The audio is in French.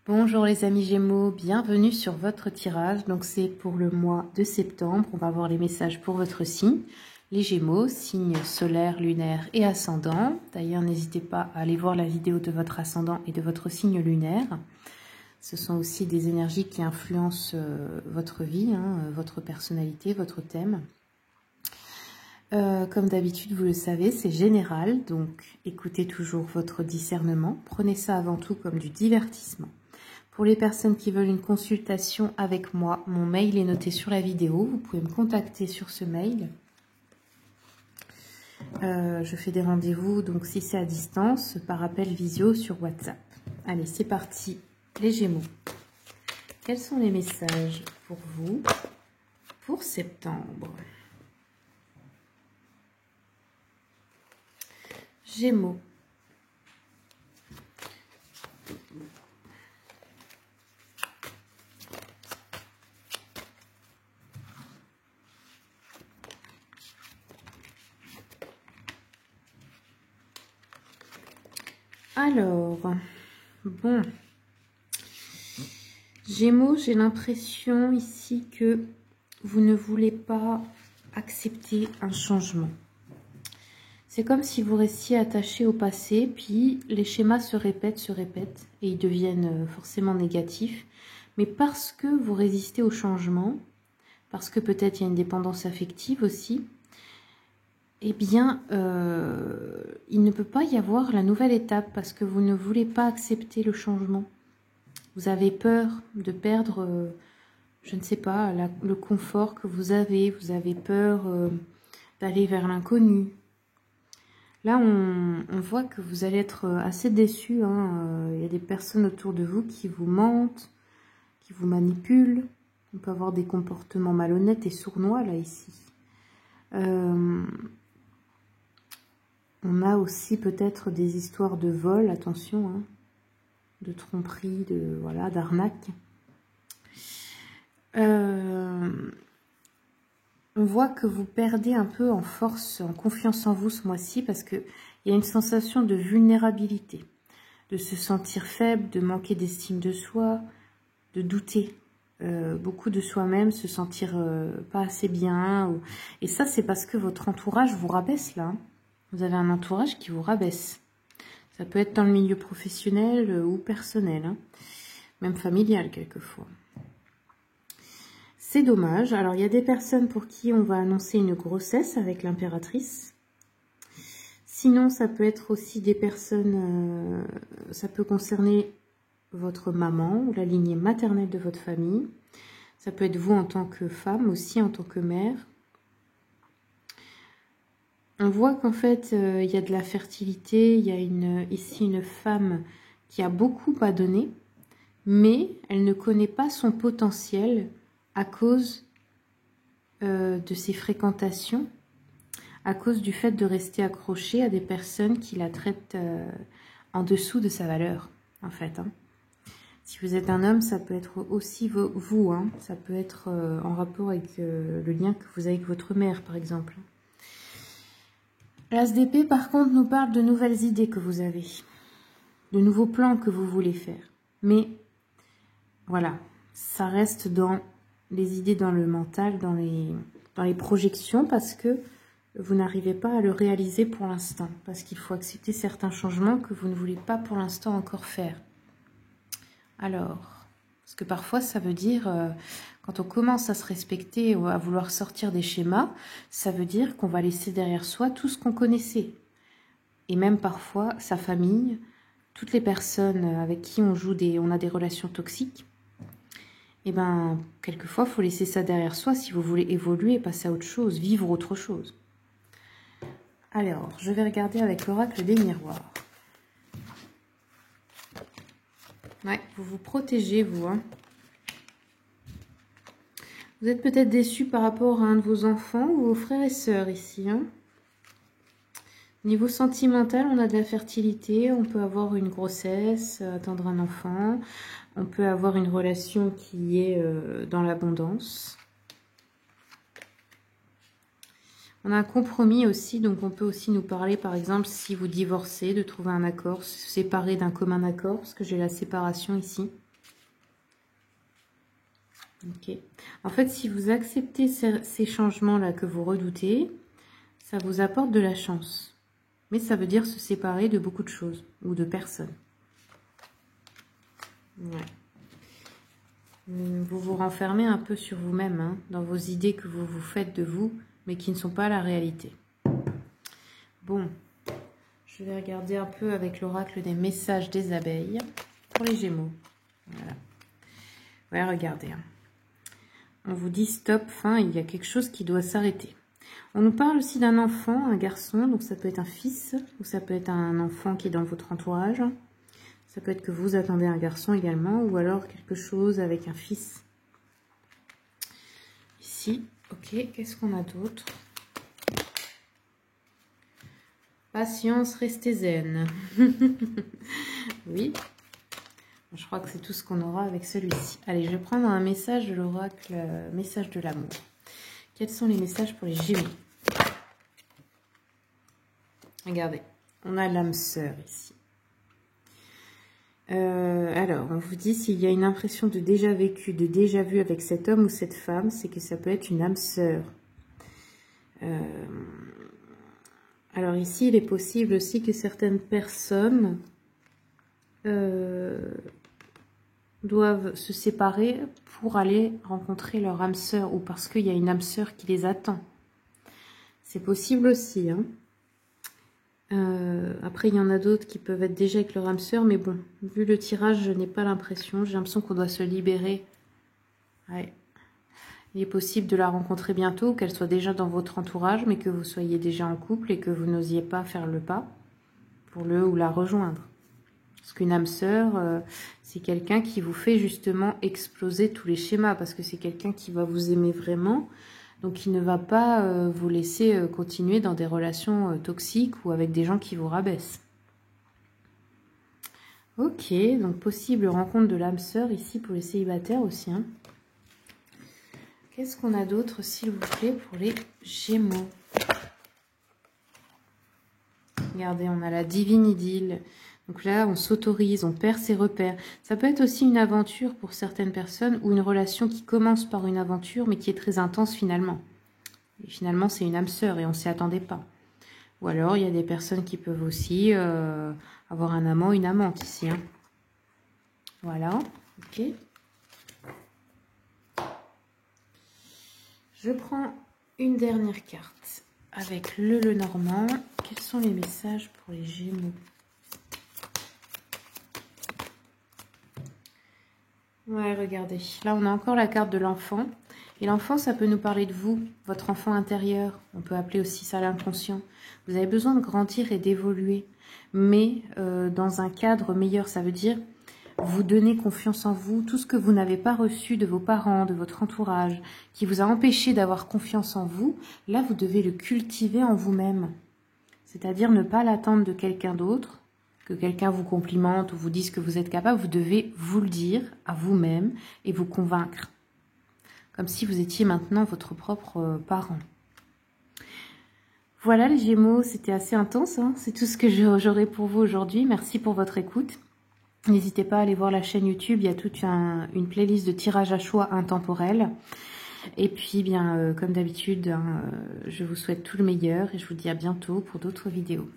Bonjour les amis Gémeaux, bienvenue sur votre tirage. Donc c'est pour le mois de septembre. On va voir les messages pour votre signe. Les Gémeaux, signe solaire, lunaire et ascendant. D'ailleurs, n'hésitez pas à aller voir la vidéo de votre ascendant et de votre signe lunaire. Ce sont aussi des énergies qui influencent votre vie, votre personnalité, votre thème. Comme d'habitude, vous le savez, c'est général. Donc écoutez toujours votre discernement. Prenez ça avant tout comme du divertissement. Pour les personnes qui veulent une consultation avec moi, mon mail est noté sur la vidéo. Vous pouvez me contacter sur ce mail. Je fais des rendez-vous, donc si c'est à distance, par appel visio sur WhatsApp. Allez, c'est parti, les Gémeaux. Quels sont les messages pour vous pour septembre? Gémeaux. Alors, bon, Gémeaux, j'ai l'impression ici que vous ne voulez pas accepter un changement. C'est comme si vous restiez attaché au passé, puis les schémas se répètent, et ils deviennent forcément négatifs. Mais parce que vous résistez au changement, parce que peut-être il y a une dépendance affective aussi, eh bien, il ne peut pas y avoir la nouvelle étape parce que vous ne voulez pas accepter le changement. Vous avez peur de perdre, je ne sais pas, le confort que vous avez peur d'aller vers l'inconnu. Là, on voit que vous allez être assez déçus. Il y a des personnes autour de vous qui vous mentent, qui vous manipulent. On peut avoir des comportements malhonnêtes et sournois, là, ici. On a aussi peut-être des histoires de vol, attention, de tromperie, voilà, d'arnaque. On voit que vous perdez un peu en force, en confiance en vous ce mois-ci, parce qu'il y a une sensation de vulnérabilité, de se sentir faible, de manquer d'estime de soi, de douter beaucoup de soi-même, se sentir pas assez bien. Et ça, c'est parce que votre entourage vous rabaisse là. Vous avez un entourage qui vous rabaisse. Ça peut être dans le milieu professionnel ou personnel, même familial quelquefois. C'est dommage. Alors, il y a des personnes pour qui on va annoncer une grossesse avec l'impératrice. Sinon, ça peut être aussi des personnes, ça peut concerner votre maman ou la lignée maternelle de votre famille. Ça peut être vous en tant que femme, aussi en tant que mère. On voit qu'en fait, il y a de la fertilité, il y a ici une femme qui a beaucoup à donner, mais elle ne connaît pas son potentiel à cause de ses fréquentations, à cause du fait de rester accrochée à des personnes qui la traitent en dessous de sa valeur, en fait. Si vous êtes un homme, ça peut être aussi vous, ça peut être en rapport avec le lien que vous avez avec votre mère, par exemple. L'As d'épée, par contre, nous parle de nouvelles idées que vous avez, de nouveaux plans que vous voulez faire. Mais voilà, ça reste dans les idées, dans le mental, dans les projections, parce que vous n'arrivez pas à le réaliser pour l'instant, parce qu'il faut accepter certains changements que vous ne voulez pas pour l'instant encore faire. Alors, parce que parfois ça veut dire, quand on commence à se respecter ou à vouloir sortir des schémas, ça veut dire qu'on va laisser derrière soi tout ce qu'on connaissait. Et même parfois sa famille, toutes les personnes avec qui on a des relations toxiques. Et bien, quelquefois, il faut laisser ça derrière soi si vous voulez évoluer, passer à autre chose, vivre autre chose. Alors, je vais regarder avec l'oracle des miroirs. Ouais, vous vous protégez, vous. Vous êtes peut-être déçu par rapport à un de vos enfants ou vos frères et sœurs ici. Niveau sentimental, on a de la fertilité, on peut avoir une grossesse, attendre un enfant, on peut avoir une relation qui est dans l'abondance. On a un compromis aussi, donc on peut aussi nous parler, par exemple, si vous divorcez, de trouver un accord, se séparer d'un commun accord, parce que j'ai la séparation ici. Ok. En fait, si vous acceptez ces changements-là que vous redoutez, ça vous apporte de la chance. Mais ça veut dire se séparer de beaucoup de choses ou de personnes. Ouais. Vous vous renfermez un peu sur vous-même, hein, dans vos idées que vous vous faites de vous, mais qui ne sont pas la réalité. Bon, je vais regarder un peu avec l'oracle des messages des abeilles pour les Gémeaux. Voilà. Ouais, regardez. Hein. On vous dit stop, fin, il y a quelque chose qui doit s'arrêter. On nous parle aussi d'un enfant, un garçon, donc ça peut être un fils, ou ça peut être un enfant qui est dans votre entourage. Ça peut être que vous attendez un garçon également, ou alors quelque chose avec un fils. Ici, ok, qu'est-ce qu'on a d'autre? Patience, restez zen. Oui, je crois que c'est tout ce qu'on aura avec celui-ci. Allez, je vais prendre un message de l'oracle, message de l'amour. Quels sont les messages pour les Gémeaux? Regardez, on a l'âme sœur ici. Alors, on vous dit s'il y a une impression de déjà vécu, de déjà vu avec cet homme ou cette femme, c'est que ça peut être une âme sœur. Alors ici, il est possible aussi que certaines personnes doivent se séparer pour aller rencontrer leur âme sœur ou parce qu'il y a une âme sœur qui les attend. C'est possible aussi, hein. Après, il y en a d'autres qui peuvent être déjà avec leur âme sœur, mais bon, vu le tirage, je n'ai pas l'impression. J'ai l'impression qu'on doit se libérer. Ouais. Il est possible de la rencontrer bientôt, qu'elle soit déjà dans votre entourage, mais que vous soyez déjà en couple et que vous n'osiez pas faire le pas pour le ou la rejoindre. Parce qu'une âme sœur, c'est quelqu'un qui vous fait justement exploser tous les schémas, parce que c'est quelqu'un qui va vous aimer vraiment. Donc, il ne va pas vous laisser continuer dans des relations toxiques ou avec des gens qui vous rabaissent. Ok, donc possible rencontre de l'âme sœur ici pour les célibataires aussi. Hein. Qu'est-ce qu'on a d'autre, s'il vous plaît, pour les Gémeaux? Regardez, on a la divine idylle. Donc là, on s'autorise, on perd ses repères. Ça peut être aussi une aventure pour certaines personnes ou une relation qui commence par une aventure mais qui est très intense finalement. Et finalement, c'est une âme sœur et on ne s'y attendait pas. Ou alors, il y a des personnes qui peuvent aussi avoir un amant, une amante ici. Hein. Voilà, ok. Je prends une dernière carte avec le Lenormand. Quels sont les messages pour les Gémeaux? Ouais, regardez. Là, on a encore la carte de l'enfant. Et l'enfant, ça peut nous parler de vous, votre enfant intérieur. On peut appeler aussi ça l'inconscient. Vous avez besoin de grandir et d'évoluer. Mais dans un cadre meilleur, ça veut dire vous donner confiance en vous. Tout ce que vous n'avez pas reçu de vos parents, de votre entourage, qui vous a empêché d'avoir confiance en vous, là, vous devez le cultiver en vous-même. C'est-à-dire ne pas l'attendre de quelqu'un d'autre, que quelqu'un vous complimente ou vous dise que vous êtes capable, vous devez vous le dire à vous-même et vous convaincre. Comme si vous étiez maintenant votre propre parent. Voilà les Gémeaux, c'était assez intense, hein. C'est tout ce que j'aurai pour vous aujourd'hui. Merci pour votre écoute. N'hésitez pas à aller voir la chaîne YouTube, il y a toute une playlist de tirage à choix intemporel. Et puis, bien, comme d'habitude, je vous souhaite tout le meilleur et je vous dis à bientôt pour d'autres vidéos.